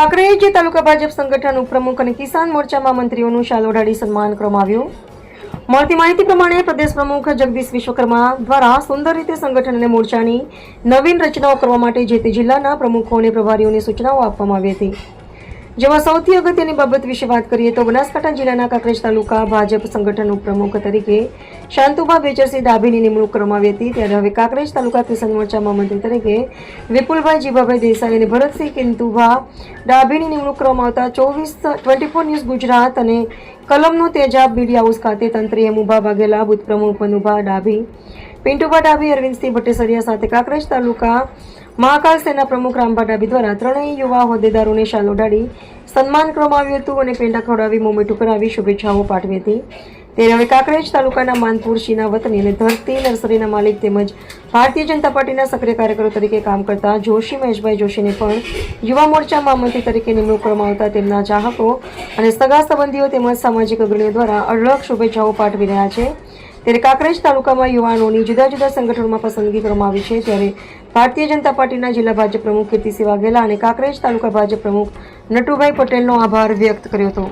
કાંકરેજ તાલુકા ભાજપ સંગઠન ઉપપ્રમુખ અને કિસાન મોરચામાં મંત્રીઓનું શાલ ઓઢાડી સન્માન કરવામાં આવ્યું. મળતી માહિતી પ્રમાણે પ્રદેશ પ્રમુખ જગદીશ વિશ્વકર્મા દ્વારા સુંદર રીતે સંગઠન અને મોરચાની નવીન રચનાઓ કરવા માટે જે તે જિલ્લાના પ્રમુખો અને પ્રભારીઓને સૂચનાઓ આપવામાં આવી હતી. જેમાં સૌથી અગત્યની બાબત વિશે વાત કરીએ તો બનાસકાંઠા જિલ્લાના કાંકરેજ તાલુકા ભાજપ સંગઠન ઉપપ્રમુખ તરીકે શાંતુભા બેચરસિંહ ડાભીની નિમણૂક કરવામાં આવી હતી. ત્યારે હવે કાંકરેજ તાલુકા કિસાન મોરચામાં મંત્રી તરીકે વિપુલભાઈ જીભાભાઈ દેસાઈ અને ભરતસિંહ કિંતુભા ડાભીની નિમણૂક કરવામાં આવતા 24 ન્યૂઝ ગુજરાત અને કલમનો તેજાબ મીડિયા હાઉસ ખાતે તંત્રીએ મુભા વાઘેલા, બુથ પ્રમુખ મનુભા ડાભી, પિન્ટુભા ડાભી, અરવિંદસિંહ ભટ્ટેસરિયા સાથે કાંકરેજ તાલુકા મહાકાલ સેના પ્રમુખ રામભા ડાભી દ્વારા ત્રણેય યુવા હોદ્દેદારોને શાલ ઓઢાડી સન્માન કરવામાં આવ્યું હતું અને પેંડા ખવડાવી મોમેટું કરાવી શુભેચ્છાઓ પાઠવી હતી. ત્યારે હવે કાંકરેજ તાલુકાના માનપુર શીના વતની અને ધરતી નર્સરીના માલિક તેમજ ભારતીય જનતા પાર્ટીના સક્રિય કાર્યકરો તરીકે કામ કરતા જોશી મહેશભાઈ જોશીને પણ યુવા મોરચા મહામંત્રી તરીકે નિમણૂક કરવામાં આવતા તેમના ચાહકો અને સગા સંબંધીઓ તેમજ સામાજિક અગ્રણીઓ દ્વારા અઢળક શુભેચ્છાઓ પાઠવી રહ્યા છે. ત્યારે કાંકરેજ તાલુકામાં યુવાનોની જુદા જુદા સંગઠનોમાં પસંદગી કરવામાં આવી છે. ત્યારે ભારતીય જનતા પાર્ટીના જિલ્લા ભાજપ પ્રમુખ કીર્તિસિંહ વાઘેલા અને કાંકરેજ તાલુકા ભાજપ પ્રમુખ નટુભાઈ પટેલનો આભાર વ્યક્ત કર્યો હતો.